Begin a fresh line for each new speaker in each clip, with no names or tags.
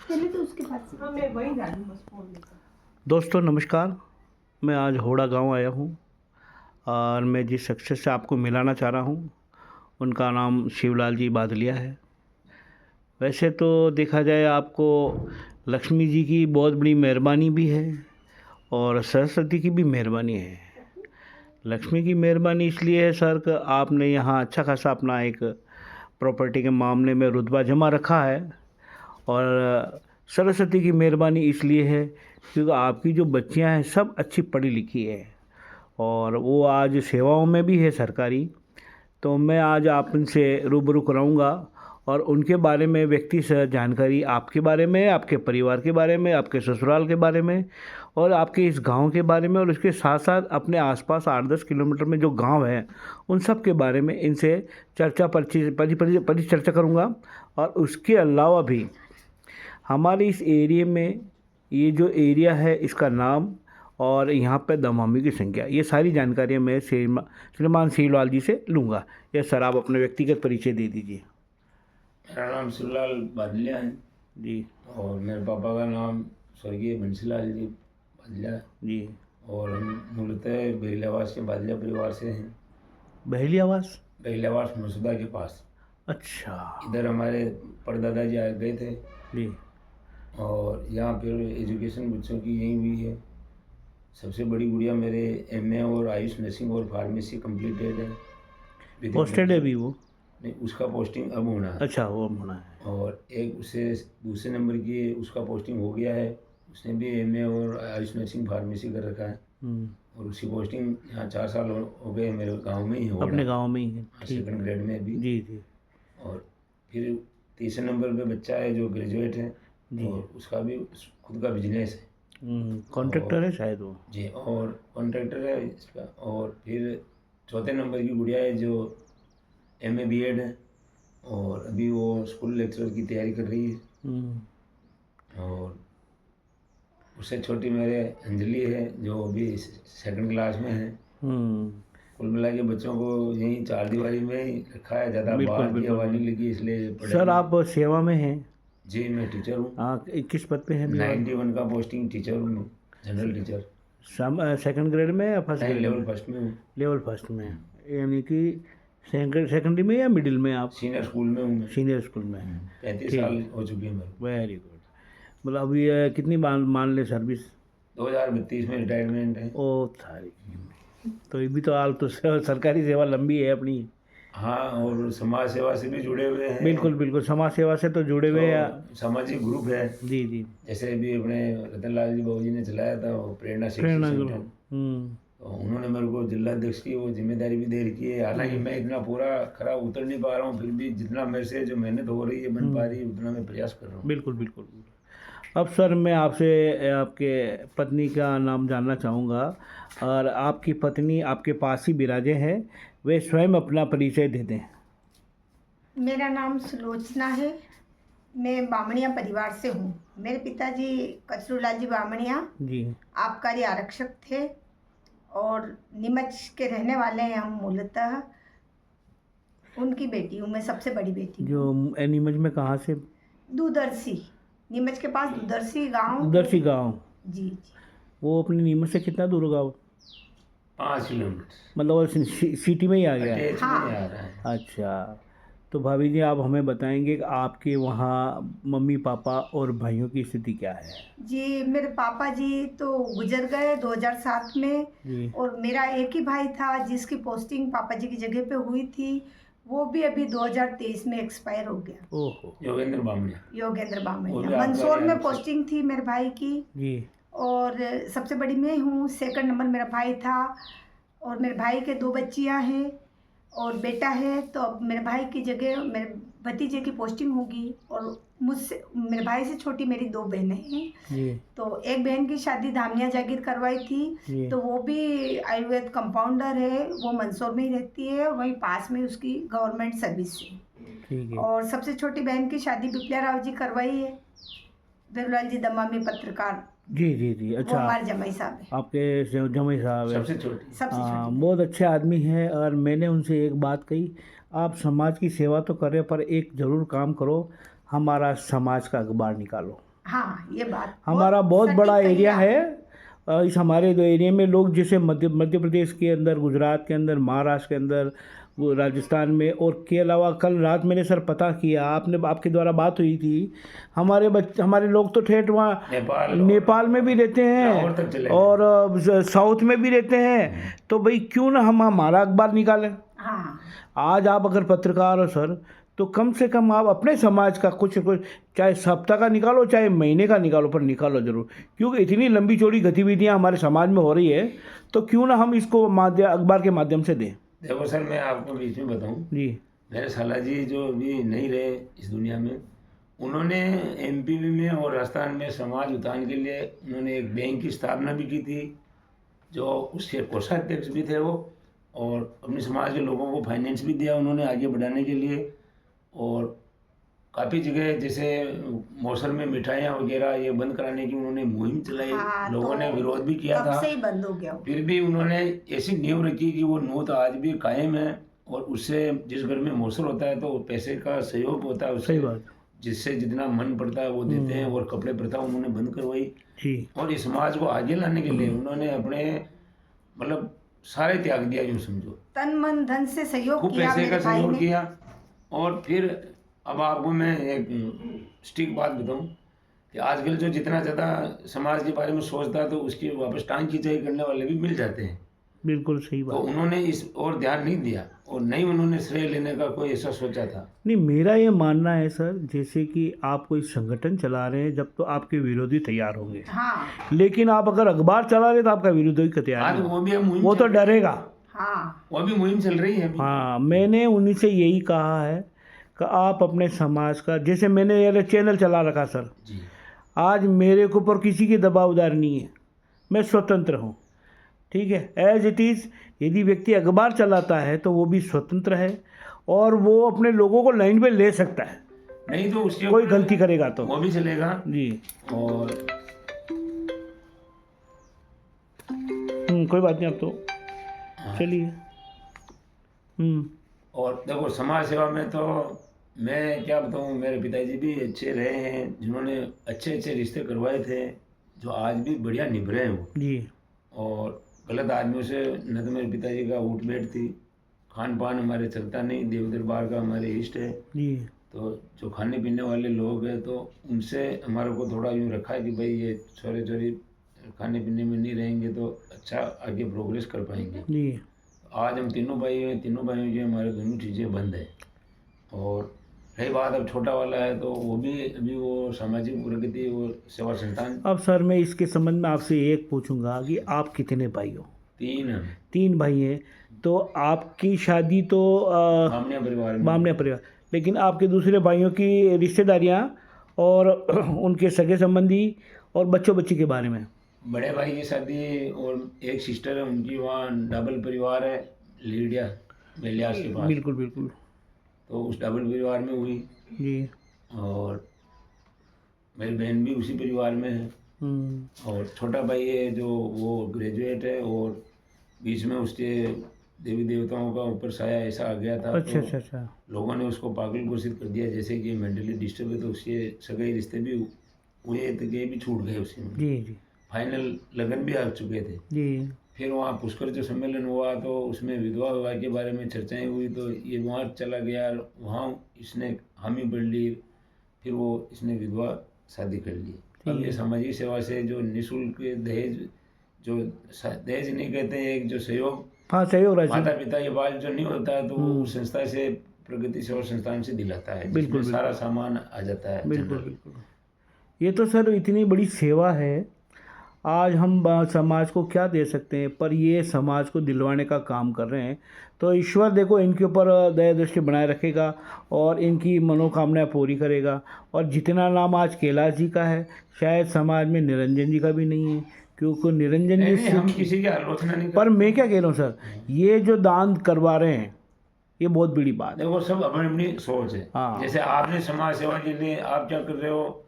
पहले तो उसके पास हाँ मैं वहीं डालूँ बस फोन लेकर।
दोस्तों नमस्कार। मैं आज होड़ा गांव आया हूं और मैं जिस शख्स से आपको मिलाना चाह रहा हूं उनका नाम शिवलाल जी बादलिया है। वैसे तो देखा जाए आपको लक्ष्मी जी की बहुत बड़ी मेहरबानी भी है और सरस्वती की भी मेहरबानी है। लक्ष्मी की मेहरबानी इसलिए है सर कि आपने यहाँ अच्छा खासा अपना एक प्रॉपर्टी के मामले में रुतबा जमा रखा है और सरस्वती की मेहरबानी इसलिए है क्योंकि आपकी जो बच्चियां हैं सब अच्छी पढ़ी लिखी है और वो आज सेवाओं में भी है सरकारी। तो मैं आज आप इनसे रूबरू कराऊंगा और उनके बारे में व्यक्ति से जानकारी आपके बारे में, आपके परिवार के बारे में, आपके ससुराल के बारे में और आपके इस गांव के बारे में और उसके साथ साथ अपने आसपास 8-10 किलोमीटर में जो गांव हैं उन सब के बारे में इनसे परिचर्चा करूंगा। और उसके अलावा भी हमारे इस एरिया में ये जो एरिया है इसका नाम और यहाँ पे दमामी की संख्या, ये सारी जानकारियाँ मैं श्रीमान शिवलाल जी से लूँगा। ये सर आप अपने व्यक्तिगत परिचय दे दीजिए।
मेरा नाम शिवलाल बादलिया है
जी।
और मेरे पापा का नाम स्वर्गीय बंसीलाल जी बादलिया
जी।
और हम मूलतः बहेलियावास के बादलिया परिवार से हैं।
बहेलियावास?
बहेलियावास मसूदा के पास।
अच्छा।
इधर हमारे परदादा जी आए गए थे
जी।
और यहाँ फिर एजुकेशन बच्चों की यहीं हुई है। सबसे बड़ी गुड़िया मेरे एमए और आयुष नर्सिंग और फार्मेसी कंप्लीटेड है।
पोस्टेड है भी वो?
नहीं, उसका पोस्टिंग अब होना है।
अच्छा, वो होना है।
और एक उससे दूसरे नंबर की उसका पोस्टिंग हो गया है, उसने भी एमए और आयुष नर्सिंग फार्मेसी कर रखा है और उसकी पोस्टिंग यहाँ 4 साल हो गए मेरे गांव में ही हो,
अपने गांव में ही है।
सेकंड ग्रेड में भी।
जी जी।
और फिर तीसरे नंबर पे बच्चा है जो ग्रेजुएट है और उसका भी खुद का बिजनेस है।
कॉन्ट्रैक्टर है शायद वो।
जी, और कॉन्ट्रैक्टर है इसका। और फिर चौथे नंबर की गुड़िया है जो एमए बीएड है और अभी वो स्कूल लेक्चरर की तैयारी कर रही है। और उससे छोटी मेरे अंजलि है जो अभी सेकंड क्लास में है। कुल मिला के बच्चों को यहीं 4 दीवारी में ही रखा है, ज़्यादा बाहर की हवा नहीं लगी इसलिए।
सर आप सेवा में हैं?
जी, मैं टीचर हूँ।
हाँ, किस पद पे हैं?
91 का पोस्टिंग टीचर हूँ मैं, जनरल टीचर।
सेकंड ग्रेड में या फर्स्ट ग्रेड?
लेवल फर्स्ट में हूँ।
लेवल फर्स्ट में, यानी कि सेकेंडरी में या मिडिल में? आप
सीनियर स्कूल में हूँ।
सीनियर स्कूल में।
35 साल हो चुके हैं मेरे।
Very good. मतलब अभी कितनी मान ले सर्विस?
2032 में रिटायरमेंट है।
ओ थारी। तो ये भी तो आप तो सरकारी सेवा लंबी है अपनी।
हाँ, और समाज सेवा से भी जुड़े हुए हैं।
बिल्कुल बिल्कुल, समाज सेवा से तो जुड़े हुए हैं।
सामाजिक ग्रुप है।
जी जी।
जैसे भी अपने रतनलाल जी बाबू जी ने चलाया था वो प्रेरणा
ग्रुप।
तो उन्होंने मेरे को जिला अध्यक्ष की वो जिम्मेदारी भी दे रखी है। हालांकि मैं इतना पूरा खरा उतर नहीं पा रहा हूँ, फिर भी जितना मेरे से जो मेहनत हो रही है बन पा रही है उतना मैं प्रयास कर रहा हूँ।
बिल्कुल बिल्कुल। अब सर मैं आपसे आपके पत्नी का नाम जानना चाहूँगा और आपकी पत्नी आपके पास ही विराजे हैं, वे स्वयं अपना परिचय दे दें।
मेरा नाम सुलोचना है, मैं बामणिया परिवार से हूँ। मेरे पिताजी कचरूलाल जी बामणिया
जी
आबकारी आरक्षक थे और नीमच के रहने वाले हैं हम मूलतः। उनकी बेटी हूँ मैं, सबसे बड़ी बेटी।
जो नीमच में कहाँ से?
दूदरसी, नीमच के पास दूदरसी गांव।
दूदरसी गांव।
जी जी।
वो अपने नीमच से कितना दूर होगा?
5 किलोमीटर।
मतलब वो सिटी में ही आ गया है?
हाँ।
आ रहा है।
अच्छा, तो भाभी जी आप हमें बताएंगे कि आपके वहाँ मम्मी पापा और भाइयों की स्थिति क्या है?
जी, मेरे पापा जी तो गुजर गए 2007 में
जी।
और मेरा एक ही भाई था जिसकी पोस्टिंग पापा जी की जगह पे हुई थी, वो भी अभी 2023 में एक्सपायर हो गया।
ओहो।
योगेंद्र बामणिया।
मंदसौर में पोस्टिंग थी मेरे भाई की।
जी।
और सबसे बड़ी मैं हूँ, सेकंड नंबर मेरा भाई था और मेरे भाई के 2 बच्चियाँ हैं और बेटा है। तो अब मेरे भाई की जगह मेरे भतीजे की पोस्टिंग होगी और मुझसे, मेरे भाई से छोटी मेरी 2 बहनें हैं
जी।
तो एक बहन की शादी धामिया जागीर करवाई थी, तो वो भी आयुर्वेद कंपाउंडर है, वो मंदसौर में ही रहती है और वहीं पास में उसकी गवर्नमेंट सर्विस है।
ठीक है।
और सबसे छोटी बहन की शादी बिप्लिया राव जी करवाई है, देवलाल जी दमामी पत्रकार।
जी जी जी। अच्छा,
वो हमारे जमाई साहब है।
आपके जमाई साहब है?
सबसे छोटी।
सबसे
बहुत अच्छे आदमी हैं और मैंने उनसे एक बात कही, आप समाज की सेवा तो करें पर एक ज़रूर काम करो, हमारा समाज का अखबार निकालो।
हाँ, ये बात
हमारा बहुत
सटीक
बड़ा
कही
एरिया
आप।
है। इस हमारे दो एरिया में लोग जैसे मध्य प्रदेश के अंदर, गुजरात के अंदर, महाराष्ट्र के अंदर, वो राजस्थान में, और के अलावा कल रात मैंने सर पता किया, आपके द्वारा बात हुई थी, हमारे लोग तो ठेठ वहाँ नेपाल में भी रहते
लाहौर तक
हैं
चले
और साउथ में भी रहते हैं। तो भाई क्यों ना हम हमारा अखबार निकालें।
हाँ,
आज आप अगर पत्रकार हो सर, तो कम से कम आप अपने समाज का कुछ चाहे सप्ताह का निकालो, चाहे महीने का निकालो, पर निकालो ज़रूर, क्योंकि इतनी लंबी चौड़ी गतिविधियां हमारे समाज में हो रही है, तो क्यों ना हम इसको अखबार के माध्यम से दें।
देखो सर, मैं आपको बीच में बताऊं,
जी।
मेरे साला जी जो अभी नहीं रहे इस दुनिया में, उन्होंने एमपी में और राजस्थान में समाज उत्थान के लिए उन्होंने एक बैंक की स्थापना भी की थी, जो उसके कोषाध्यक्ष भी थे वो, और अपने समाज के लोगों को फाइनेंस भी दिया उन्होंने आगे बढ़ाने के लिए। और काफ़ी जगह जैसे मौसम में मिठाइयाँ वगैरह ये बंद कराने की उन्होंने मुहिम चलाई।
हाँ,
लोगों
तो
ने विरोध भी किया
कब
था,
से ही बंद हो गया वो।
फिर भी उन्होंने ऐसी नींव रखी कि वो नोट आज भी कायम है। और उससे जिस घर में मौसर होता है तो पैसे का सहयोग होता है उससे,
सही बात।
जिससे जितना मन पड़ता है वो देते हैं। और कपड़े प्रथा उन्होंने बंद करवाई,
जी।
और इस समाज को आगे लाने के लिए उन्होंने अपने मतलब सारे त्याग दिया, यूँ समझो,
तन मन धन से सहयोग
खूब
किया
पैसे का
मेरे भाई
सहयोग
ने।
किया। और फिर अब आपको मैं एक स्टिक बात बताऊं कि आजकल जो जितना ज़्यादा समाज के बारे में सोचता है तो उसकी वापस टांग खिंचाई करने वाले भी मिल जाते हैं।
बिल्कुल सही
तो
बात।
उन्होंने इस और ध्यान नहीं दिया, और नहीं उन्होंने श्रेय लेने का कोई ऐसा सोचा था।
नहीं, मेरा ये मानना है सर, जैसे कि आप कोई संगठन चला रहे हैं, जब तो आपके विरोधी तैयार होंगे,
हाँ,
लेकिन आप अगर अखबार चला रहे हैं तो आपका विरोधी तैयार
आज
नहीं
वो भी मुहिम
वो तो
चल रही है।
डरेगा।
हाँ,
वो भी मुहिम चल रही है अभी।
हाँ, मैंने उन्हीं से यही कहा है कि आप अपने समाज का, जैसे मैंने ये चैनल चला रखा सर,
जी।
आज मेरे को ऊपर किसी की दबावदार नहीं है, मैं स्वतंत्र हूँ, ठीक है, एज इट इज़। यदि व्यक्ति अखबार चलाता है तो वो भी स्वतंत्र है, और वो अपने लोगों को लाइन पे ले सकता है,
नहीं तो उसके
कोई
ऊपर
गलती करेगा तो।
वो भी चलेगा।
जी।
और
कोई बात नहीं, अब तो चलिए।
और देखो, समाज सेवा में तो मैं क्या बताऊँ, मेरे पिताजी भी अच्छे रहे हैं, जिन्होंने अच्छे अच्छे रिश्ते करवाए थे, जो आज भी बढ़िया निभ रहे हैं वो।
जी।
और गलत आदमियों से न तो मेरे पिताजी का उठ बैठ थी, खान पान हमारे चलता नहीं, देव दरबार का हमारे इष्ट है।
जी।
तो जो खाने पीने वाले लोग हैं तो उनसे हमारे को थोड़ा यूँ रखा है कि भाई ये छोरे छोरी खाने पीने में नहीं रहेंगे तो अच्छा आगे प्रोग्रेस कर पाएंगे।
जी।
आज हम तीनों भाई हैं, तीनों भाइयों की हमारे दोनों चीज़ें बंद है। और रही बात अब छोटा वाला है तो वो भी अभी वो सामाजिक प्रगति और सेवा संस्थान।
अब सर मैं इसके संबंध में आपसे एक पूछूंगा कि आप कितने भाई हो?
3 हम।
3 भाई हैं, तो आपकी शादी तो
बामनिया परिवार में।
बामने परिवार, लेकिन आपके दूसरे भाइयों की रिश्तेदारियां और उनके सगे संबंधी और बच्चों बच्ची के बारे में?
बड़े भाई की शादी और एक सिस्टर है उनकी, वहाँ डबल परिवार है, लीडिया बेलियास के पास।
बिल्कुल बिल्कुल।
तो उस डबल परिवार में हुई।
जी।
और मेरी बहन भी उसी परिवार में है। और छोटा भाई है जो वो ग्रेजुएट है, और बीच में उसके देवी देवताओं का ऊपर साया ऐसा आ गया था।
अच्छा
तो
अच्छा अच्छा।
लोगों ने उसको पागल घोषित कर दिया, जैसे कि मेंटली डिस्टर्ब है, तो उसके सगाई रिश्ते भी हुए तो ये भी छूट गए उसी में।
जी जी।
फाइनल लगन भी आ चुके थे।
जी।
फिर वहाँ पुष्कर जो सम्मेलन हुआ तो उसमें विधवा विवाह के बारे में चर्चाएं हुई, तो ये वहाँ चला गया और वहाँ इसने हामी भर ली, फिर वो इसने विधवा शादी कर ली। अब ये सामाजिक सेवा से जो निःशुल्क दहेज, जो दहेज नहीं कहते हैं, एक जो सहयोग,
हाँ सहयोग राशि,
माता पिता के बाद जो नहीं होता है तो वो उस संस्था से, प्रगति सेवा संस्थान से दिलाता है,
बिल्कुल,
जिसमें सारा सामान आ जाता है।
बिल्कुल बिल्कुल। ये तो सर इतनी बड़ी सेवा है, आज हम समाज को क्या दे सकते हैं, पर ये समाज को दिलवाने का काम कर रहे हैं। तो ईश्वर देखो इनके ऊपर दया दृष्टि बनाए रखेगा और इनकी मनोकामनाएं पूरी करेगा। और जितना नाम आज कैलाश जी का है, शायद समाज में निरंजन जी का भी नहीं है, क्योंकि निरंजन जी
नहीं, हम किसी की आलोचना नहीं
पर मैं क्या कह रहा हूँ सर, ये जो दान करवा रहे हैं ये बहुत बड़ी बात है।
देखो, सब अपनी अपनी सोच है।
हाँ।
जैसे आपने समाज सेवा के लिए आप क्या कर रहे हो,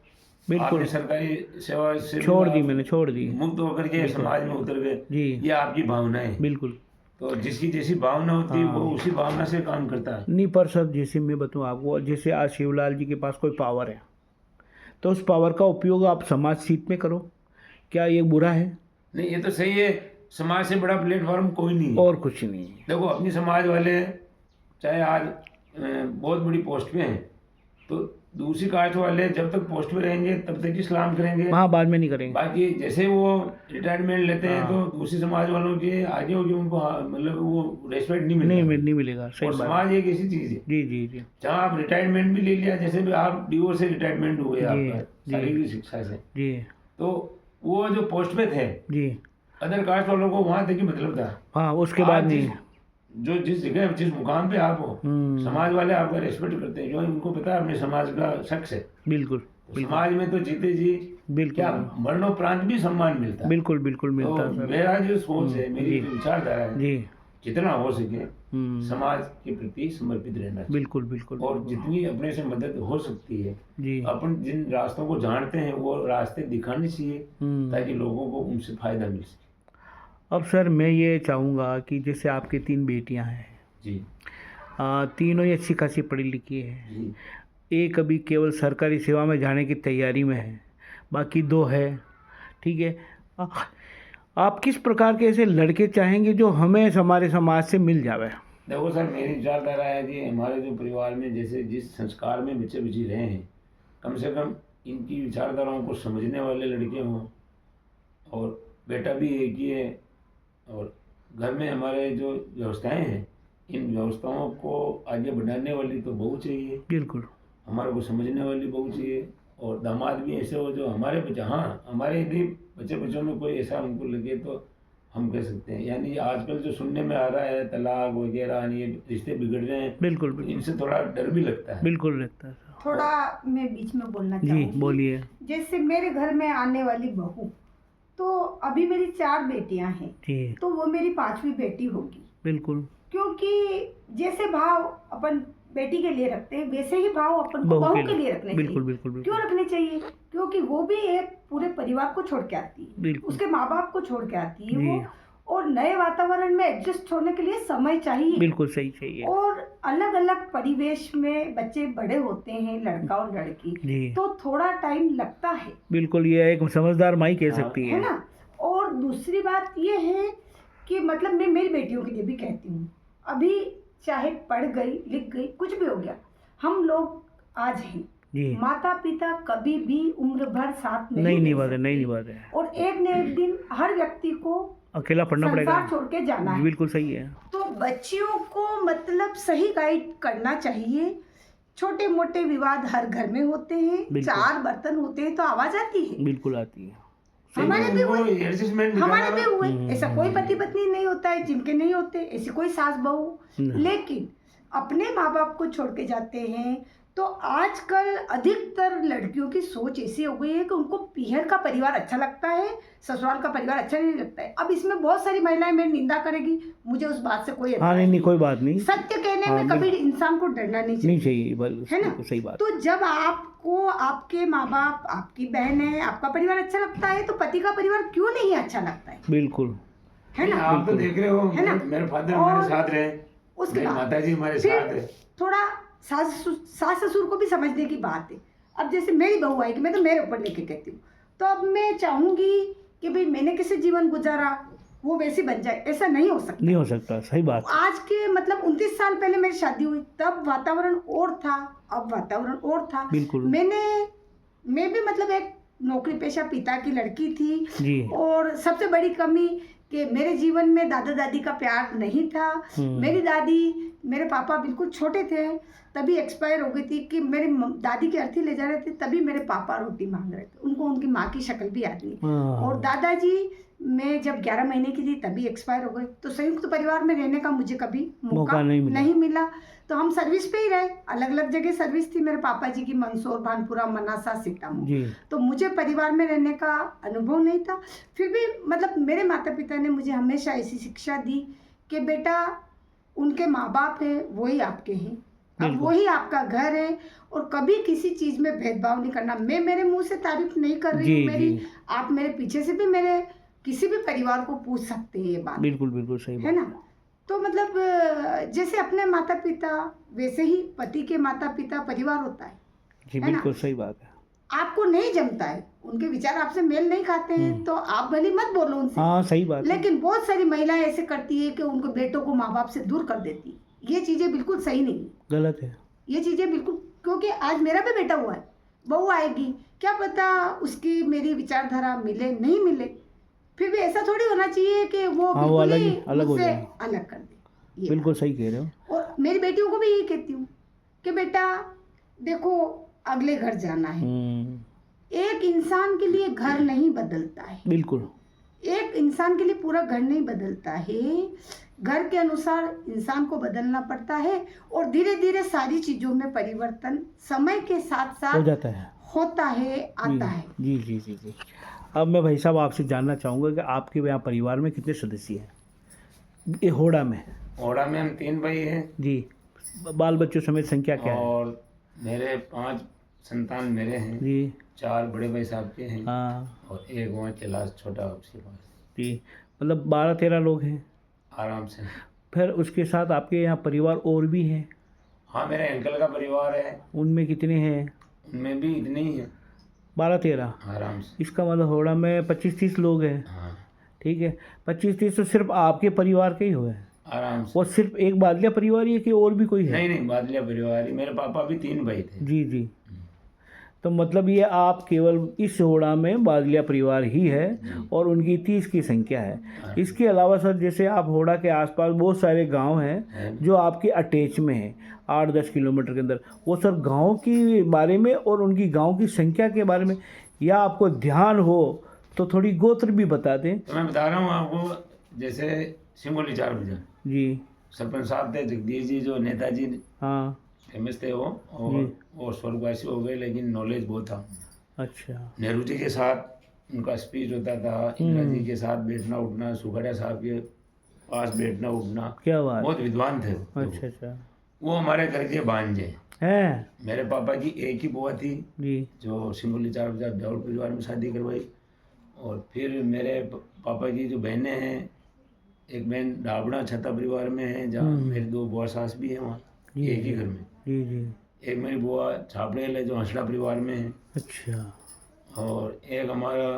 बिल्कुल।
आपने सरकारी सेवा से
छोड़ दी, मैंने छोड़ दी,
मुक्त होकर के समाज में उतर गए
जी।
ये आपकी भावना है।
बिल्कुल।
तो जिसकी जैसी भावना होती है वो उसी भावना से काम करता है।
नहीं, पर सर जैसे मैं बताऊँ आपको, जैसे आज शिवलाल जी के पास कोई पावर है, तो उस पावर का उपयोग आप समाज हित में करो, क्या ये बुरा है?
नहीं, ये तो सही है। समाज से बड़ा प्लेटफॉर्म कोई नहीं है।
और कुछ नहीं है।
देखो, अपनी समाज वाले चाहे आज बहुत बड़ी पोस्ट पे हैं, तो दूसरी कास्ट वाले जब तक पोस्ट पे रहेंगे तब तक इस्लाम करेंगे।
हाँ, बाद में नहीं करेंगे।
बाकी जैसे वो रिटायरमेंट लेते हैं तो दूसरी समाज वालों के आगे हो, जो उनको मतलब वो रेस्पेक्ट नहीं मिलता।
नहीं मिलेगा, सही
और
बात।
समाज एक ऐसी चीज है
जी जी जी
जहाँ आप रिटायरमेंट भी ले लिया, जैसे भी आप डिवोर्स से रिटायरमेंट हुए आपका शारीरिक शिक्षा से,
जी
तो वो जो पोस्ट पे थे
जी,
अदर कास्ट वालों को वहाँ तक ही मतलब था।
हाँ, उसके बाद नहीं।
जो जिस जगह जिस मुकाम पे आप हो, समाज वाले आपका रेस्पेक्ट करते हैं, जो उनको पता है अपने समाज का शख्स है।
बिल्कुल
समाज में तो जीते जी
बिल्कुल
क्या मरणोपरांत भी सम्मान मिलता है।
बिल्कुल मिलता है
तो
सर।
मेरा जो सोच है, मेरी जो विचारधारा है,
जी,
जितना हो सके समाज के प्रति समर्पित रहना चाहिए।
बिल्कुल
और जितनी अपने से मदद हो सकती है,
जी,
अपन जिन रास्तों को जानते हैं वो रास्ते दिखाने चाहिए ताकि लोगों को उनसे फायदा मिल सके।
अब सर मैं ये चाहूँगा कि जैसे आपकी 3 बेटियां हैं,
जी
तीनों ही अच्छी खासी पढ़ी लिखी है,
जी
एक अभी केवल सरकारी सेवा में जाने की तैयारी में है, बाकी 2 है, ठीक है। आप किस प्रकार के ऐसे लड़के चाहेंगे जो हमें हमारे समाज से मिल जावे?
देखो सर, मेरी विचारधारा है कि हमारे जो परिवार में जैसे जिस संस्कार में बच्चे बची रहे हैं, कम से कम इनकी विचारधाराओं को समझने वाले लड़के हों। और बेटा भी एक ही है, और घर में हमारे जो व्यवस्थाएं हैं, इन व्यवस्थाओं को आगे बढ़ाने वाली तो बहू चाहिए,
बिल्कुल
हमारे को समझने वाली बहू चाहिए। और दामाद भी ऐसे हो जो हमारे बच्चे, हाँ हमारे यदि बच्चे बच्चों में कोई ऐसा उनको लगे तो हम कह सकते हैं। यानी आजकल जो सुनने में आ रहा है तलाक वगैरह, ये रिश्ते बिगड़ रहे हैं,
बिल्कुल
इनसे थोड़ा डर भी लगता है।
बिल्कुल लगता है सर।
थोड़ा मैं बीच में बोलना
जी
चाहूँगी।
बोलिए।
जैसे मेरे घर में आने वाली बहू, तो अभी मेरी 4 बेटियां हैं,
जी
तो वो मेरी 5वीं बेटी होगी।
बिल्कुल,
क्योंकि जैसे भाव अपन बेटी के लिए रखते हैं, वैसे ही भाव अपन को बहू के लिए रखने
बिल्कुल
चाहिए।
बिल्कुल
क्यों रखने चाहिए? क्योंकि वो भी एक पूरे परिवार को छोड़ के आती है,
बिल्कुल
उसके माँ बाप को छोड़ के आती है
जी।
वो, और नए वातावरण में एडजस्ट होने के लिए समय चाहिए।
बिल्कुल सही चाहिए।
और अलग अलग परिवेश में बच्चे बड़े होते हैं, लड़का और लड़की,
जी
तो थोड़ा टाइम लगता है,
बिल्कुल, ये एक समझदार माई कह सकती
है
है।
ना। और दूसरी बात ये है कि मतलब मैं मेरी बेटियों के लिए भी कहती हूँ, अभी चाहे पढ़ गई लिख गई कुछ भी हो गया, हम लोग आज हैं,
जी
माता पिता कभी भी उम्र भर साथ
नहीं
दे
निभाते,
सकते।
नहीं निभाते,
और एक न एक दिन हर व्यक्ति को
अकेला पढ़ना पड़ेगा।
संसार छोड़ के जाना है।
बिल्कुल सही है।
तो बच्चियों को मतलब सही गाइड करना चाहिए। छोटे मोटे विवाद हर घर में होते हैं,
बिल्कुल।
4 बर्तन होते हैं तो आवाज आती है।
बिल्कुल आती है।
हमारे भी हुए,
एडजस्टमेंट
हमारे भी हुए। ऐसा कोई पति पत्नी नहीं होता है जिनके नहीं होते, ऐसी कोई सास बहू, लेकिन अपने माँ बाप को छोड़ के जाते हैं। तो आजकल अधिकतर लड़कियों की सोच ऐसी हो गई है कि उनको पीहर का परिवार अच्छा लगता है, ससुराल का परिवार अच्छा नहीं लगता है। अब इसमें बहुत सारी महिलाएं मेरी निंदा करेगी, मुझे उस बात से कोई
हाँ नहीं कोई बात नहीं,
सत्य कहने में कभी इंसान को डरना नहीं चाहिए, है ना।
सही बात।
तो जब आपको आपके माँ बाप, आपकी बहन है, आपका परिवार अच्छा लगता है, तो पति का परिवार क्यों नहीं अच्छा लगता है?
बिल्कुल,
है ना।
आप तो देख रहे हो,
है ना?
मेरे फादर हमारे साथ रहे,
उसके
मेरी
बाद
माता जी हमारे
फिर
साथ है।
थोड़ा सास ससुर को भी समझने की बात है। अब जैसे मेरी बहू आएगी, मैं तो मेरे ऊपर लेके कहती हूँ, तो अब मैं चाहूंगी कि भाई मैंने कैसे जीवन गुजारा वो वैसे बन जाए, ऐसा नहीं हो सकता।
नहीं हो सकता, सही बात।
आज के मतलब 29 साल पहले मेरी शादी हुई, तब वातावरण और था, अब वातावरण और था।
बिल्कुल।
मैं भी मतलब एक नौकरी पेशा पिता की लड़की थी
जी।
और सबसे बड़ी कमी कि मेरे जीवन में दादा दादी का प्यार नहीं था। मेरी दादी, मेरे पापा बिल्कुल छोटे थे तभी एक्सपायर हो गई थी कि मेरी दादी के अर्थी ले जा रहे थे, तभी मेरे पापा रोटी मांग रहे थे, उनको उनकी माँ की शक्ल भी याद नहीं। और दादाजी मैं जब 11 महीने की थी तभी एक्सपायर हो गए। तो संयुक्त परिवार में रहने का मुझे कभी मौका नहीं मिला। तो हम सर्विस पे ही रहे, अलग अलग जगह सर्विस थी मेरे पापा जी की, मंदसौर, भानपुरा, मनासा, सीतामढ़ी। तो मुझे परिवार में रहने का अनुभव नहीं था। फिर भी मतलब मेरे माता पिता ने मुझे हमेशा ऐसी शिक्षा दी कि बेटा उनके माँ बाप हैं वही आपके हैं, अब वही आपका घर है, और कभी किसी चीज में भेदभाव नहीं करना। मैं मेरे मुंह से तारीफ नहीं कर रही हूँ मेरी, आप मेरे पीछे से भी मेरे किसी भी परिवार को पूछ सकते हैं ये बात।
बिल्कुल बिल्कुल सही
है ना। तो मतलब जैसे अपने माता पिता वैसे ही पति के माता पिता परिवार होता है।
जी बिल्कुल सही बात है।
आपको नहीं जमता है, उनके विचार आपसे मेल नहीं खाते हैं, तो आप भली मत बोलो उनसे।
हाँ सही बात है।
लेकिन बहुत सारी महिलाएं ऐसे करती है कि उनको बेटों को माँ बाप से दूर कर देती। ये चीज़ें बिल्कुल सही नहीं है,
गलत है।
ये चीज़ें बिल्कुल, क्योंकि आज मेरा भी बेटा हुआ है, बहू आएगी, क्या पता उसकी मेरी विचारधारा मिले नहीं मिले, फिर भी ऐसा थोड़ी होना चाहिए कि वो
हाँ, वो
बिल्कुल ही
अलग हो
मुझसे
जाए।
अलग कर दे। ये
बिल्कुल सही कह रहे हो।
और मेरी बेटियों को भी यही कहती हूँ कि बेटा देखो, अगले घर जाना है। एक इंसान के लिए घर नहीं बदलता है,
बिल्कुल।
एक इंसान के लिए पूरा घर नहीं बदलता है, घर के अनुसार इंसान को बदलना पड़ता है। और धीरे धीरे सारी चीज़ों में परिवर्तन समय के साथ
हो
साथ
जाता है।
होता है, आता है।
जी जी जी जी। अब मैं भाई साहब आपसे जानना चाहूँगा कि आपके यहाँ परिवार में कितने सदस्य हैं ये होड़ा में?
ओड़ा में हम 3 भाई हैं
जी, बाल बच्चों समेत संख्या क्या है?
और मेरे 5 संतान मेरे हैं,
जी
4 बड़े भाई साहब के हैं
हाँ
और एक वहाँ के लास्ट छोटा उसके पास।
जी, मतलब 12-13 लोग हैं।
आराम से।
फिर उसके साथ आपके यहाँ परिवार और भी हैं?
हाँ, मेरे अंकल का परिवार है,
उनमें कितने हैं?
उनमें भी इतने ही हैं।
12-13।
आराम से।
इसका मतलब होड़ा में 25-30 लोग हैं।
हाँ,
ठीक है, 25-30 तो सिर्फ आपके परिवार के ही हुए हैं?
आराम से।
वो सिर्फ एक बादलिया परिवार ही है कि और भी कोई है?
नहीं नहीं, बादलिया परिवार ही। मेरे पापा भी 3 भाई थे।
जी जी। तो मतलब ये आप केवल इस होड़ा में बादलिया परिवार ही है और उनकी 30 की संख्या है। इसके अलावा सर जैसे आप होड़ा के आसपास बहुत सारे गांव हैं जो आपके अटैच में हैं 8-10 किलोमीटर के अंदर, वो सर गांव के बारे में और उनकी गांव की संख्या के बारे में या आपको ध्यान हो तो थोड़ी गोत्र भी बता दें।
तो मैं बता रहा हूँ आपको, जैसे सिंगोली 4 बजे
जी
सरपंच साहब थे जगदीश जी, जो नेताजी
हाँ
फेमस थे वो, और वो स्वर्गवासी हो गए, लेकिन नॉलेज बहुत था।
अच्छा
नेहरू जी के साथ उनका स्पीच होता था, इंदिरा जी के साथ बैठना उठना, सुखड़िया साहब के पास बैठना उठना,
क्या बात।
बहुत विद्वान थे वो।
अच्छा अच्छा
वो हमारे घर के भांजे
हैं।
मेरे पापा की एक ही बुआ थी
जी
जो सिंगोली 4 बजे डाउर परिवार में शादी करवाई। और फिर मेरे पापा की जो बहनें हैं, एक बहन डाबड़ा छत्ता परिवार में है, जहाँ मेरी 2 बुआ सास भी हैं वहाँ एक ही घर में।
जी जी।
एक मेरी बुआ छापड़ेल है जो हंसड़ा परिवार में है,
अच्छा
और एक हमारा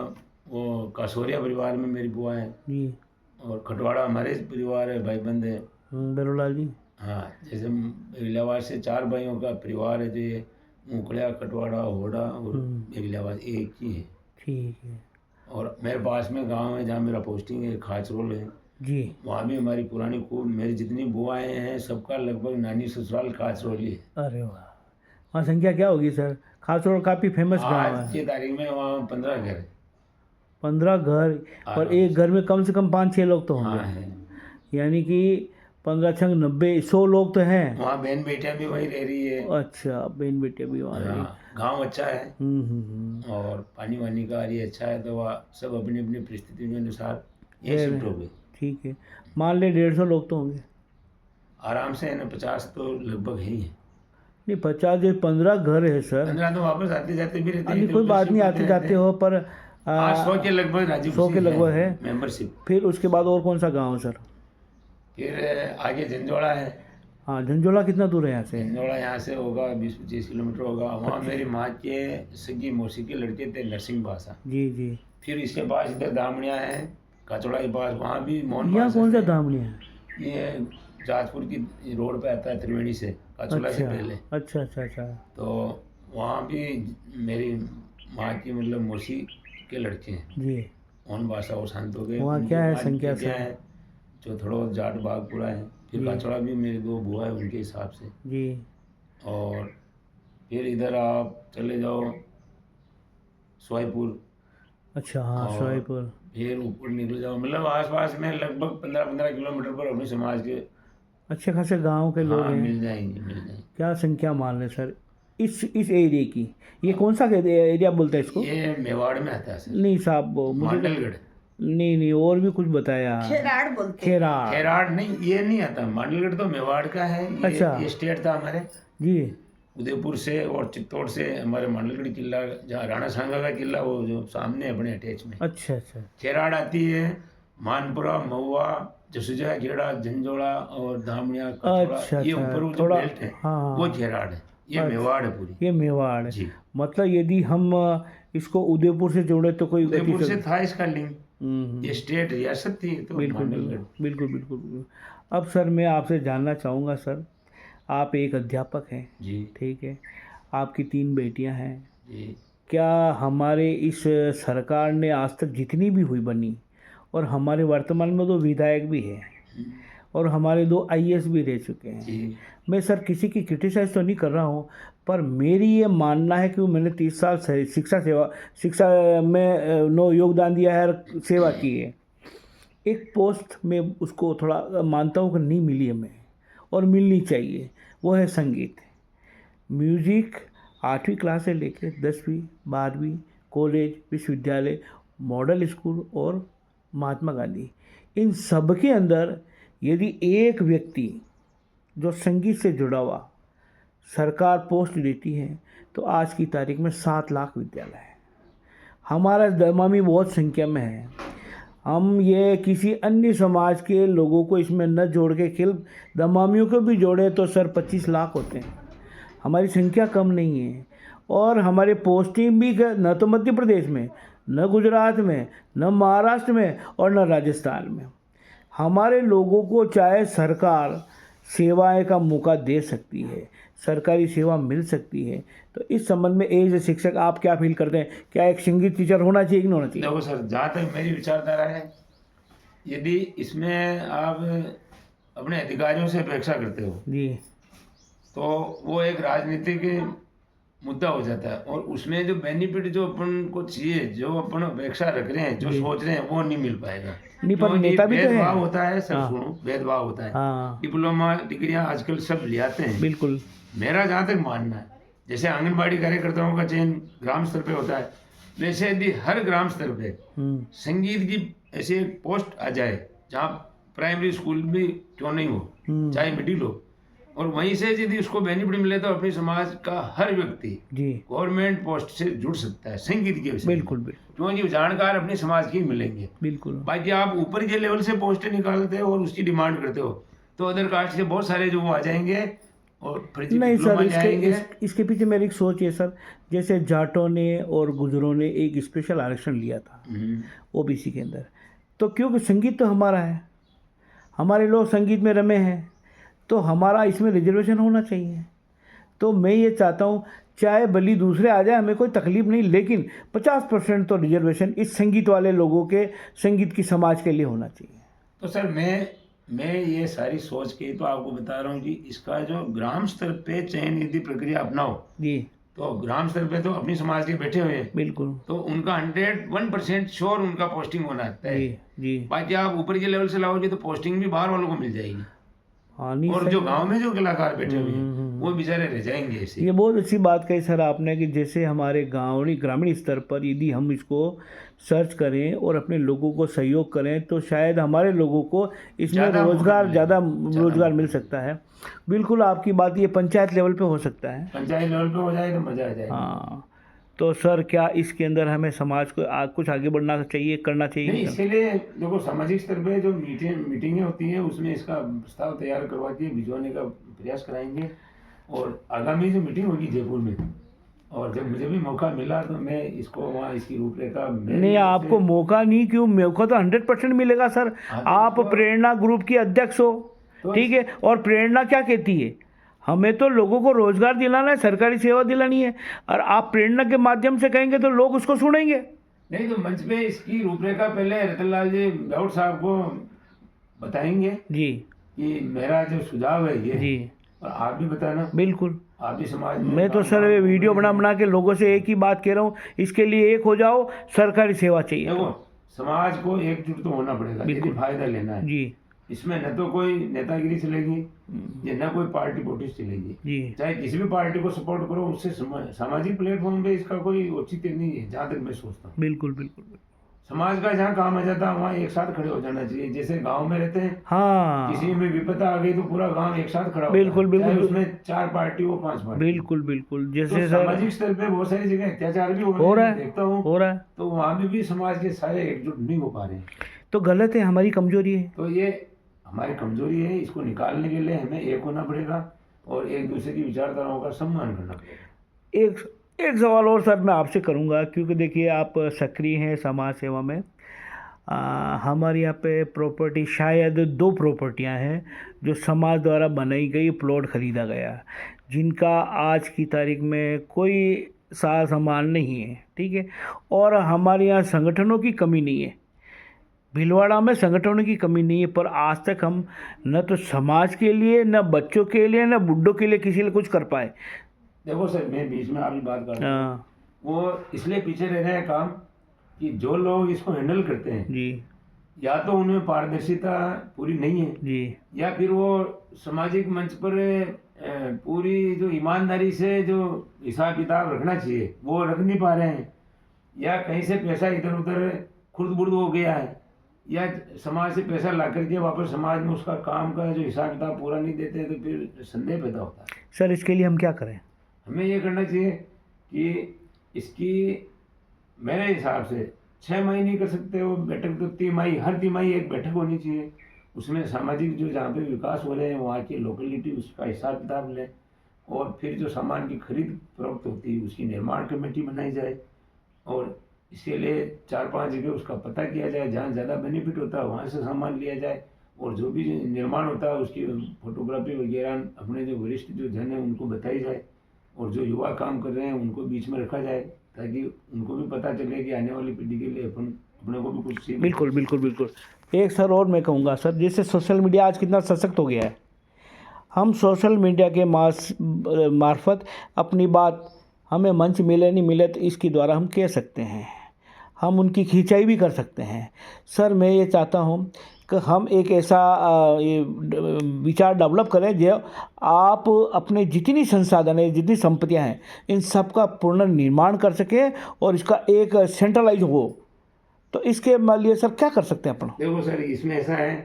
वो कासोरिया परिवार में मेरी बुआ है,
जी।
और खटवाड़ा हमारे परिवार है, भाई बंद है।
बेरोलाल जी।
हाँ, जैसे बेबिलावाद से 4 भाइयों का परिवार है, जो ये ऊखड़िया, खटवाड़ा, होड़ा और बेबिलावाद एक ही है।
ठीक है
और मेरे पास में गांव है जहाँ मेरा पोस्टिंग है, खाचरोल है,
जी।
वहाँ भी हमारी पुरानी खूब, मेरी जितनी बुआएं हैं सबका लगभग नानी ससुराल खाचरोल ही है।
अरे वाह, वहाँ संख्या क्या होगी सर? खासतौर काफ़ी फेमस गांव
आज
है।
की तारीख में वहाँ 15 घर है।
15 घर और एक घर में कम से कम 5-6 लोग तो
हाँ
होंगे,
है।
यानी कि 15 छंग 90 100 लोग तो हैं।
वहाँ बहन बेटियाँ भी वहीं रह रही है।
अच्छा, बहन बेटे भी वहाँ रही।
हाँ, गाँव अच्छा है
हम्म।
और पानी वानी का ये अच्छा है, तो वह सब अपनी अपनी परिस्थिति के अनुसार ये शिफ्ट हो गए।
ठीक है, मान ले 150 लोग तो होंगे
आराम से है ना, 50 तो लगभग है ही है।
नहीं 50 या 15 घर है सर।
15 तो वापस आते जाते भी रहते
अभी
हैं,
कोई बात नहीं, आते जाते हो पर
100 के लगभग राजीव
100 के लगभग है
मेंबरशिप।
फिर उसके बाद और कौन सा गांव है सर?
फिर आगे झंझोड़ा है।
हाँ, झंझोला कितना दूर है यहाँ से?
झंझोड़ा यहाँ से होगा 20-25 किलोमीटर होगा। वहाँ मेरी माँ के सगी मौसी के लड़के थे, नरसिंह भाषा।
जी जी।
फिर इसके पास इधर दामड़िया है, काचोड़ा के पास, वहाँ भी मोहन
यहाँ
भाषा
कौन सा
है।
दामनी है?
ये जाजपुर की रोड पे आता है, त्रिवेणी से, काचोड़ा से पहले।
अच्छा अच्छा अच्छा।
तो वहाँ भी मेरी माँ की मतलब मौसी के लड़के हैं
जी।
मोहन भाषा, वो शांत हो गए।
वहाँ
उनकी
क्या है
5
संख्या
बेटियाँ
से?
हैं, जो थोड़ा बहुत जाट बाग पूरा है। फिर काचोड़ा भी मेरी 2 बुआ है उनके हिसाब से।
जी।
और फिर इधर आप चले जाओ सोईपुर।
अच्छा हाँ, सोईपुर।
फिर ऊपर निकल जाओ, मतलब आसपास में लगभग 15-15 किलोमीटर पर अपने समाज के
अच्छे खासे गांव के लोग हैं।
मिल जाएंगे।
क्या संख्या मान लें सर इस एरिया की? ये कौन सा एरिया बोलते हैं इसको?
ये मेवाड़ में आता है सर।
नहीं साहब, मुझे
मांडलगढ़।
नहीं और भी कुछ बताया।
खेराड़ बोलते हैं।
खेराड़।
खेराड़ नहीं, ये नहीं आता। मांडलगढ़ तो मेवाड़ का है।
अच्छा।
ये स्टेट था हमारे
जी।
उदयपुर से और चित्तौड़ से हमारे मांडलगढ़ किला, जहाँ राणा सांगा का किला, वो जो सामने अपने अटैच में।
अच्छा अच्छा।
खेराड़ आती है, मानपुरा, महुआ, जसुजा, खेड़ा, झंझोड़ा और धामड़िया,
अच्छा,
ये ऊपर वो जो
थोड़ा
बेल्ट है
हाँ
वो खेराड़ है। ये मेवाड़ है पूरी।
ये मेवाड़ है।
जी।
मतलब यदि हम इसको उदयपुर से जोड़े तो कोई
उदयपुर से था इसका लिंक,
हम्म,
ये स्टेट रियासत थी तो
बिल्कुल
मांडलगढ़।
बिल्कुल बिल्कुल बिल्कुल। अब सर मैं आपसे जानना चाहूँगा सर, आप एक अध्यापक हैं,
जी
ठीक है, आपकी 3 बेटियां हैं,
जी।
क्या हमारे इस सरकार ने आज तक जितनी भी हुई बनी, और हमारे वर्तमान में 2 विधायक भी हैं और हमारे 2 आईएएस भी रह चुके हैं,
जी
मैं सर किसी की क्रिटिसाइज तो नहीं कर रहा हूँ, पर मेरी ये मानना है कि मैंने 30 साल से शिक्षा में नो योगदान दिया है और सेवा की है। एक पोस्ट में उसको थोड़ा मानता हूँ कि नहीं मिली है मैं, और मिलनी चाहिए, वो है संगीत। म्यूजिक 8वीं क्लास से लेकर 10वीं 12वीं कॉलेज विश्वविद्यालय मॉडल स्कूल और महात्मा गांधी, इन सब के अंदर यदि एक व्यक्ति जो संगीत से जुड़ा हुआ सरकार पोस्ट देती है तो आज की तारीख में 7 लाख विद्यालय है। हमारा दमामी बहुत संख्या में है। हम ये किसी अन्य समाज के लोगों को इसमें न जोड़ के केवल दमामियों को भी जोड़े तो सर 25 लाख होते हैं। हमारी संख्या कम नहीं है, और हमारे पोस्टिंग भी न तो मध्य प्रदेश में, न गुजरात में, न महाराष्ट्र में और न राजस्थान में। हमारे लोगों को चाहे सरकार सेवाएं का मौका दे सकती है, सरकारी सेवा मिल सकती है, तो इस संबंध में एज ए शिक्षक आप क्या फील करते हैं, क्या एक संगीत टीचर होना चाहिए कि नहीं होना चाहिए?
देखो सर, जहाँ तक मेरी विचारधारा है, यदि इसमें आप अपने अधिकारियों से अपेक्षा करते हो
जी,
तो वो एक राजनीतिक मुद्दा हो जाता है, और उसमें जो बेनिफिट जो अपन को चाहिए, जो अपन अपेक्षा रख रहे हैं, जो सोच रहे हैं, वो नहीं मिल पाएगा।
नहीं, पर
क्योंकि
नेता भी तो है।
भेदभाव होता है सर,
हाँ।
सुनो, भेदभाव होता है।
हाँ
डिप्लोमा डिग्रियां आजकल सब ले आते हैं।
बिल्कुल।
मेरा जहाँ तक मानना है, जैसे आंगनबाड़ी कार्यकर्ताओं का चयन ग्राम स्तर पे होता है, वैसे यदि हर ग्राम स्तर पे संगीत की ऐसी एक पोस्ट आ जाए, जहाँ प्राइमरी स्कूल भी क्यों नहीं हो, चाहे मिडिल हो, और वहीं से यदि उसको बेनिफिट मिले तो अपने समाज का हर व्यक्ति
जी
गवर्नमेंट पोस्ट से जुड़ सकता है संगीत के विषय में।
बिल्कुल बिल्कुल
क्योंकि जानकार अपने समाज के ही मिलेंगे।
बिल्कुल।
बाकी आप ऊपर के लेवल से पोस्टें निकालते हो और उसकी डिमांड करते हो, तो अदर कास्ट के बहुत सारे जो वो आ जाएंगे और फर्जी
नहीं सर,
डिप्लोमा जाएंगे।
इसके पीछे मेरी एक सोच है सर, जैसे जाटों ने और गुजरों ने एक स्पेशल आरक्षण लिया था ओबीसी के अंदर, तो क्योंकि संगीत तो हमारा है, हमारे लोग संगीत में रमे हैं, तो हमारा इसमें रिजर्वेशन होना चाहिए। तो मैं ये चाहता हूँ चाहे बली दूसरे आ जाए, हमें कोई तकलीफ नहीं, लेकिन 50% तो रिजर्वेशन इस संगीत वाले लोगों के, संगीत की समाज के लिए होना चाहिए।
तो सर मैं ये सारी सोच के तो आपको बता रहा हूँ कि इसका जो ग्राम स्तर पे चयन यदि प्रक्रिया अपनाओ
जी,
तो ग्राम स्तर पे तो अपनी समाज के बैठे हुए हैं,
बिल्कुल।
तो उनका 101% श्योर उनका पोस्टिंग होना है।
जी जी।
बाकी आप ऊपर के लेवल से लाओगे तो पोस्टिंग भी बाहर वालों को मिल जाएगी,
हाँ नहीं
और
सही
जो
है।
गांव में जो कलाकार बैठे हुए हैं वो बेचारे रह जाएंगे ऐसे।
ये बहुत अच्छी बात कही सर आपने कि जैसे हमारे गाँव ग्रामीण स्तर पर यदि हम इसको सर्च करें और अपने लोगों को सहयोग करें तो शायद हमारे लोगों को इसमें
ज़्यादा
रोजगार, ज़्यादा
ज़्यादा
रोजगार मिल सकता है। बिल्कुल आपकी बात, ये पंचायत लेवल पे हो सकता है।
पंचायत लेवल पे हो जाए तो मजा आ जाएगा।
हाँ, तो सर क्या इसके अंदर हमें समाज को कुछ आगे बढ़ना चाहिए, करना चाहिए?
नहीं, इसके लिए देखो सामाजिक स्तर पे जो मीटिंगें होती हैं उसमें इसका प्रस्ताव तैयार करवा के भिजवाने का प्रयास कराएंगे, और आगामी जो मीटिंग होगी जयपुर में, और जब मुझे भी मौका मिला तो मैं इसको वहाँ इसकी रूपरेखा
नहीं, आपको मौका नहीं, क्यों, मौका तो 100% मिलेगा सर। आप प्रेरणा ग्रुप की अध्यक्ष हो, ठीक है, और प्रेरणा क्या कहती है, हमें तो लोगों को रोजगार दिलाना है, सरकारी सेवा दिलानी है, और आप प्रेरणा के माध्यम से कहेंगे तो लोग उसको सुनेंगे।
नहीं तो मंच पे इसकी रूपरेखा पहले रतनलाल जी राउत साहब को बताएंगे
जी
कि मेरा जो सुझाव है ये
जी,
और आप भी बताना।
बिल्कुल।
आप भी समाज में
मैं तो सर ये वीडियो बना के लोगों से एक ही बात कह रहा हूँ, इसके लिए एक हो जाओ, सरकारी सेवा चाहिए।
देखो समाज को एकजुट तो होना पड़ेगा यदि फायदा लेना है।
जी,
इसमें न तो कोई नेतागिरी चलेगी या न कोई पार्टी पोलिटिक्स चलेगी।
जी,
चाहे किसी भी पार्टी को सपोर्ट करो, उससे सामाजिक प्लेटफॉर्म पे इसका कोई औचित्य नहीं है, जहाँ तक मैं सोचता हूँ।
बिल्कुल बिल्कुल।
समाज का जहाँ काम आ जाता है वहाँ एक साथ खड़े हो जाना चाहिए। जैसे गांव में रहते हैं,
हाँ
किसी में विपदा आ गई तो पूरा गांव एक साथ खड़ा होता है।
बिल्कुल, बिल्कुल।
चाहे उसमें 4 पार्टी हो 5 पार्टी।
बिल्कुल बिल्कुल।
तो
जैसे सर
सामाजिक स्तर पे बहुत सारी जगह अत्याचार भी
हो रहा है,
देखता हूँ,
हो रहा है,
तो वहाँ भी समाज के सारे एकजुट नहीं हो पा रहे हैं।
तो गलत है, हमारी कमजोरी है।
तो ये हमारी कमजोरी है, इसको निकालने के लिए हमें एक होना पड़ेगा। और एक दूसरे की विचारधाराओं का सम्मान करना पड़ेगा।
एक सवाल और सर मैं आपसे करूंगा, क्योंकि देखिए आप सक्रिय हैं समाज सेवा में। हमारे यहाँ पे प्रॉपर्टी शायद 2 प्रॉपर्टियाँ हैं जो समाज द्वारा बनाई गई, प्लॉट खरीदा गया, जिनका आज की तारीख में कोई सार संभाल नहीं है, ठीक है। और हमारे यहाँ संगठनों की कमी नहीं है, भीलवाड़ा में संगठनों की कमी नहीं है, पर आज तक हम न तो समाज के लिए, न बच्चों के लिए, न बुड्ढों के लिए किसी लिए कुछ कर पाए।
देखो सर, मैं बीच में आपकी बात कर रहा हूँ,
हाँ
वो इसलिए पीछे रह रहे हैं काम कि जो लोग इसको हैंडल करते हैं
जी
या तो उनमें पारदर्शिता पूरी नहीं है
जी
या फिर वो सामाजिक मंच पर पूरी जो ईमानदारी से जो हिसाब किताब रखना चाहिए वो रख नहीं पा रहे हैं, या कहीं से पैसा इधर उधर खुर्द बुर्द हो गया है, या समाज से पैसा ला करके वापस समाज में उसका काम का जो हिसाब किताब पूरा नहीं देते हैं, तो फिर संदेह पैदा होता है।
सर, इसके लिए हम क्या करें?
हमें ये करना चाहिए कि इसकी मेरे हिसाब से 6 महीने कर सकते हो बैठक, तो तिमाही, हर तिमाही एक बैठक होनी चाहिए। उसमें सामाजिक जो जहाँ पे विकास हो रहे हैं वहाँ की लोकेलिटी उसका हिसाब किताब लें, और फिर जो सामान की खरीद फरोख्त होती है उसकी निर्माण कमेटी बनाई जाए, और इसके लिए 4-5 जगह उसका पता किया जाए जहाँ ज़्यादा बेनिफिट होता है वहाँ से सामान लिया जाए, और जो भी निर्माण होता है उसकी फोटोग्राफी वगैरह अपने जो वरिष्ठ जो जन है उनको बताई जाए, और जो युवा काम कर रहे हैं उनको बीच में रखा जाए, ताकि उनको भी पता चले कि आने वाली पीढ़ी के लिए अपने को भी कुछ सीख।
बिल्कुल बिल्कुल बिल्कुल। एक सर और मैं कहूँगा सर, जैसे सोशल मीडिया आज कितना सशक्त हो गया है, हम सोशल मीडिया के मार्फत अपनी बात, हमें मंच मिले नहीं मिले तो इसके द्वारा हम कह सकते हैं, हम उनकी खिंचाई भी कर सकते हैं। सर मैं ये चाहता हूँ कि हम एक ऐसा विचार डेवलप करें जो आप अपने जितनी संसाधन है, जितनी संपत्तियां हैं, इन सब का पुनर्निर्माण कर सकें और इसका एक सेंट्रलाइज हो। तो इसके लिए सर क्या कर सकते हैं अपन?
देखो सर, इसमें ऐसा है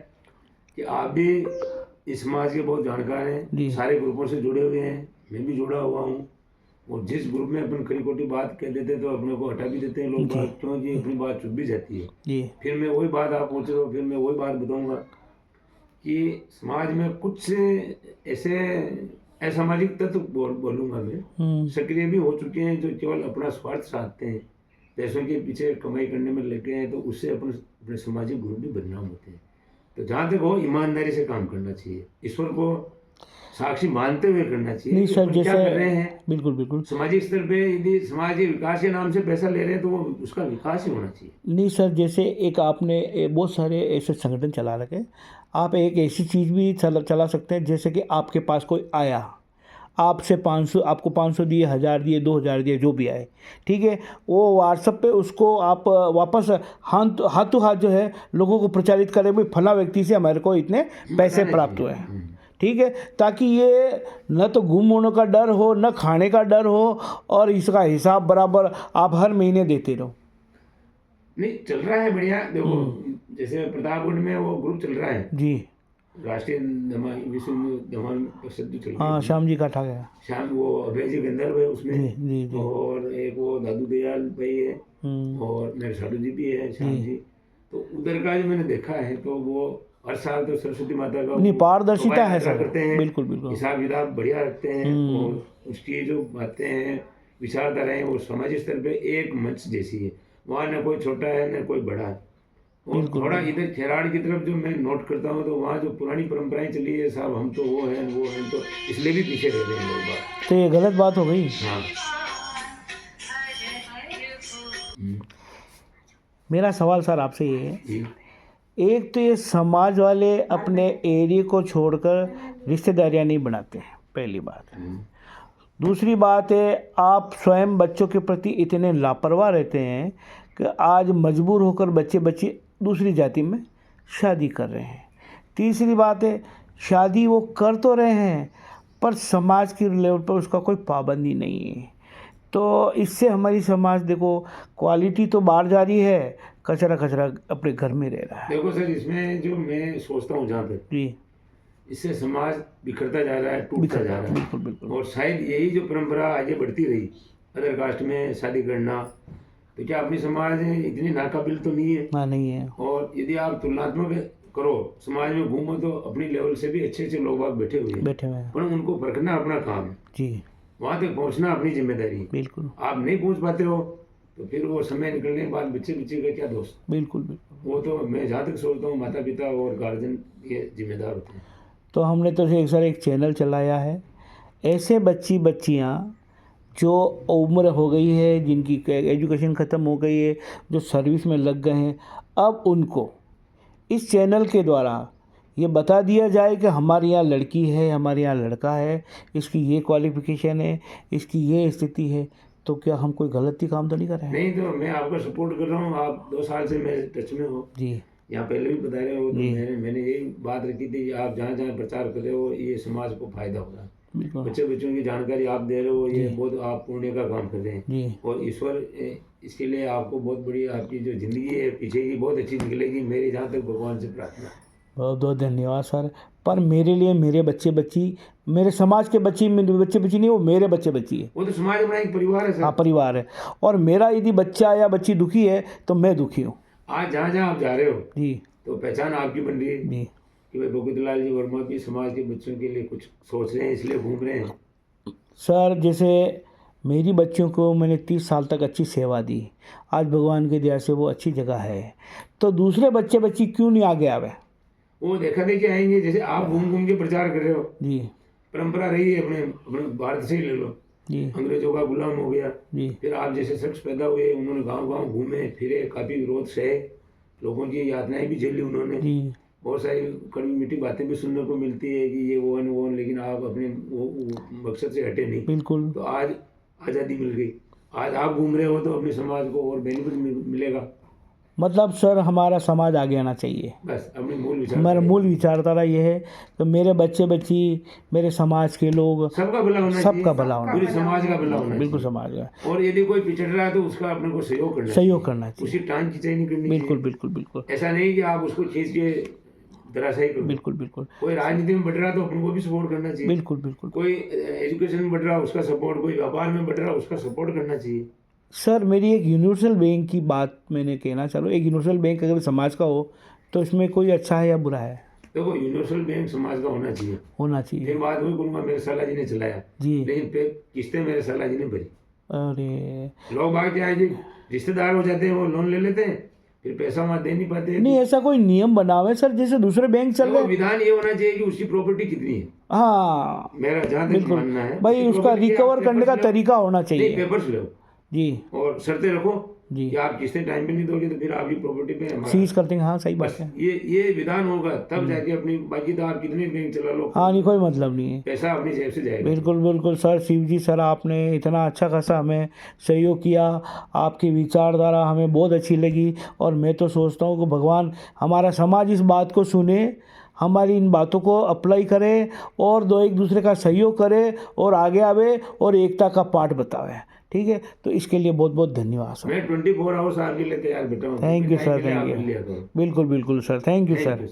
कि आप भी इस समाज के बहुत जानकार हैं, सारे ग्रुपों से जुड़े हुए हैं, मैं भी जुड़ा हुआ हूँ, और जिस ग्रुप में अपन खरी खोटी बात कह देते तो अपने को हटा भी देते हैं लोग, क्यों जी अपनी बात चुप भी जाती है। फिर मैं वही बात, आप पूछ रहे हो, फिर मैं वही बात बताऊंगा कि समाज में कुछ ऐसे असामाजिक तत्व बोलूंगा मैं, सक्रिय भी हो चुके हैं, जो केवल अपना स्वार्थ साधते हैं, पैसों के पीछे कमाई करने में लगे हैं, तो उससे अपने सामाजिक ग्रुप भी बदनाम होते हैं। तो जहाँ तक हो ईमानदारी से काम करना चाहिए, ईश्वर को साक्षी मानते हुए करना चाहिए।
नहीं सर, जैसे
क्या कर रहे हैं,
बिल्कुल बिल्कुल
सामाजिक स्तर पे यदि समाज के विकास के नाम से पैसा ले रहे हैं तो वो उसका विकास ही होना चाहिए।
नहीं सर, जैसे एक आपने बहुत सारे ऐसे संगठन चला रखे, आप एक ऐसी चीज़ भी चला सकते हैं, जैसे कि आपके पास कोई आया, आपसे 500, आपको 500 दिए, 1000 दिए, 2000 दिए, जो भी आए, ठीक है, वो व्हाट्सएप पे उसको आप वापस हाथों हाथ जो है लोगों को प्रचारित करें, भाई फला व्यक्ति से हमारे को इतने पैसे प्राप्त हुए हैं, ठीक है, ताकि ये न तो गुम होने का डर हो, न खाने का डर हो, और इसका हिसाब बराबर आप हर महीने देते रहो।
नहीं चल रहा है बढ़िया। देखो जैसे प्रतापगढ़ में वो ग्रुप चल रहा है
जी,
राष्ट्रीय विश्व धमाल परिषद जो चल रही है,
हाँ, श्याम जी का था गया,
श्याम, वो अभय जी गंधर्व है उसमें,
जी जी,
और एक वो दादू दयाल भाई है, और मेरे साधु जी भी है, श्याम जी। तो उधर का जो मैंने देखा है, तो वो हर साल तो सरस्वती माता का
नहीं पारदर्शिता है सर,
करते हैं,
बिल्कुल बिल्कुल,
हिसाब किताब बढ़िया रखते हैं, और उसकी जो बातें हैं, विचारधाराएं, वो सामाजिक स्तर पे एक मंच जैसी है, वहाँ न कोई छोटा है न कोई बड़ा है। और थोड़ा इधर खेराड़ की तरफ जो मैं नोट करता हूँ, तो वहाँ जो पुरानी परंपराएं चली है, साहब हम तो वो हैं, तो इसलिए भी पीछे रह रहे हैं लोग बात।
तो ये गलत बात हो गई।
हाँ।
मेरा सवाल सर आपसे ये है, एक तो ये समाज वाले अपने एरिया को छोड़कर रिश्तेदारियां नहीं बनाते हैं, पहली बात। दूसरी बात है, आप स्वयं बच्चों के प्रति इतने लापरवाह रहते हैं कि आज मजबूर होकर बच्चे दूसरी जाति में शादी कर रहे हैं। तीसरी बात है, शादी वो कर तो रहे हैं पर समाज की लेवल पर उसका कोई पाबंदी नहीं है। तो इससे हमारी समाज देखो क्वालिटी तो बाहर जा रही है, कचरा अपने घर में रह रहा है।
देखो सर, इसमें जो मैं सोचता हूँ जहाँ तक
जी, इससे
समाज बिखरता जा रहा है, टूटता जा रहा है।
बिल्कुल बिल्कुल।
और शायद यही जो परंपरा आगे बढ़ती रही, अदर कास्ट में शादी करना, तो क्या अपनी समाज इतनी नाकाबिल तो नहीं है?
हाँ, नहीं है।
और यदि आप तुलनात्मक करो, समाज में घूमो तो अपनी लेवल से भी अच्छे अच्छे लोग बाग बैठे हुए हैं, पर उनको परखना अपना काम है
जी,
वहाँ तक पहुँचना अपनी जिम्मेदारी है।
बिल्कुल
आप नहीं पहुँच पाते हो तो फिर वो समय निकलने के बाद बच्चे का क्या दोष,
बिल्कुल बिल्कुल।
वो तो मैं जहाँ तक सोचता हूँ माता पिता और गार्जियन ये जिम्मेदार होते हैं।
तो हमने तो एक चैनल चलाया है, ऐसे बच्चियाँ जो उम्र हो गई है, जिनकी एजुकेशन ख़त्म हो गई है, जो सर्विस में लग गए हैं, अब उनको इस चैनल के द्वारा ये बता दिया जाए कि हमारे यहाँ लड़की है, हमारे यहाँ लड़का है, इसकी ये क्वालिफ़िकेशन है, इसकी ये स्थिति है, तो क्या हम कोई गलती काम तो नहीं कर रहे हैं?
नहीं, तो मैं आपका सपोर्ट कर रहा हूँ, आप 2 साल से मेरे टच में हो
जी
यहाँ पहले भी बता रहे हो, तो
जी।
मैंने यही बात रखी थी कि आप जहाँ जहाँ प्रचार कर रहे हो ये समाज को फायदा होगा,
बिल्कुल
बच्चों की जानकारी आप दे रहे हो, ये बहुत आप पुण्य का काम कर रहे हैं
जी।
और ईश्वर इसके लिए आपको बहुत बड़ी आपकी जो ज़िंदगी है पीछे की बहुत अच्छी निकलेगी, मेरी जहाँ तक भगवान से प्रार्थना।
बहुत बहुत धन्यवाद सर। पर मेरे लिए मेरे बच्चे बच्ची, मेरे समाज के बच्चे बच्ची नहीं, वो मेरे बच्चे बच्ची है।
वो तो समाज अपना एक परिवार है सर।
हाँ, परिवार है, और मेरा यदि बच्चा या बच्ची दुखी है तो मैं दुखी हूँ।
आज जहाँ जहाँ आप जा रहे हो
जी
तो पहचान आपकी बन रही है
जी।
कि भाई भगवतीलाल जी वर्मा भी समाज के बच्चों के लिए कुछ सोच रहे हैं, इसलिए घूम रहे हैं।
सर, जैसे मेरी बच्चियों को मैंने 30 साल तक अच्छी सेवा दी, आज भगवान की दया से वो अच्छी जगह है, तो दूसरे बच्चे बच्ची क्यों नहीं आगे आवे?
वो देखा देखी आएंगे, जैसे आप घूम घूम के प्रचार कर रहे हो,
जी
परंपरा रही है अपने भारत से ही ले लो,
जी
अंग्रेजों का गुलाम हो गया,
जी
फिर आप जैसे शख्स पैदा हुए, उन्होंने गांव गांव घूमे फिरे, काफ़ी विरोध सहे, लोगों की यातनाएं भी झेली उन्होंने,
जी
बहुत सारी कड़वी मीठी बातें भी सुनने को मिलती है कि ये वो, लेकिन आप अपने वो मकसद से हटे नहीं।
बिल्कुल।
तो आज आज़ादी मिल गई, आज आप घूम रहे हो तो अपने समाज को और बेनिफिट मिलेगा।
मतलब सर, हमारा समाज आगे आना चाहिए,
बस अपनी मूल विचार,
हमारा मूल विचारधारा ये है कि मेरे बच्चे बच्ची, मेरे समाज के लोग,
सबका भला होना चाहिए,
सबका भला होना,
पूरी समाज का भला होना
बिल्कुल
चाहिए।
समाज का
और यदि कोई पिछड़ रहा है तो उसका अपने को सहयोग करना
चाहिए,
उसी टांग खिंचाई नहीं करनी
बिल्कुल
चाहिए।
बिल्कुल बिल्कुल
ऐसा नहीं कि आप उसको खींच के धराशायी करो।
बिल्कुल बिल्कुल
कोई राजनीति में बढ़ रहा है तो अपन को भी सपोर्ट करना चाहिए।
बिल्कुल बिल्कुल।
कोई एजुकेशन में बढ़ रहा है उसका सपोर्ट, कोई व्यापार में बढ़ रहा है उसका सपोर्ट करना चाहिए।
सर, मेरी एक यूनिवर्सल बैंक की बात मैंने कहना चाहूँ, एक यूनिवर्सल बैंक अगर समाज का हो तो इसमें कोई अच्छा है या बुरा है?
देखो, यूनिवर्सल बैंक समाज का होना चाहिए,
होना चाहिए।
फिर बात वही बोलूँगा, मेरे साला जी ने चलाया
जी।
लेकिन फिर किस्तें मेरे साला जी ने भरी।
अरे
लोग बाग क्या है जी, रिश्तेदार हो जाते हैं, वो लोन ले लेते हैं, फिर पैसा वहाँ दे नहीं पाते।
नहीं, ऐसा कोई नियम बनावे सर, जैसे दूसरे बैंक चल रहे हैं।
विधान ये होना चाहिए कि उसकी प्रॉपर्टी कितनी है।
हाँ,
मेरा जहाँ तक मानना है
भाई, उसका रिकवर करने का तरीका होना चाहिए।
पेपर्स लो
जी,
और शर्तें रखो
जी।
कि आप किस्तें टाइम पे नहीं दोगे तो फिर आपकी प्रॉपर्टी पे
सीज करते हैं। हाँ, सही बात है।
ये विधान होगा तब जाके अपनी, बाकी तो आप कितने बैंक चला लो,
हाँ, नहीं, कोई मतलब नहीं है,
पैसा अपनी जेब से जाएगा।
बिल्कुल बिल्कुल। सर, शिव जी सर, आपने इतना अच्छा खासा हमें सहयोग किया, आपकी विचारधारा हमें बहुत अच्छी लगी, और मैं तो सोचता हूँ कि भगवान हमारा समाज इस बात को सुने, हमारी इन बातों को अप्लाई करे, और एक दूसरे का सहयोग करे, और आगे आवे, और एकता का पाठ बतावे। ठीक है, तो इसके लिए बहुत बहुत धन्यवाद सर।
मैं 24 आवर्स आपके लिए तैयार बैठा हूँ।
Thank you sir, thank you. बिल्कुल बिल्कुल सर, थैंक यू सर।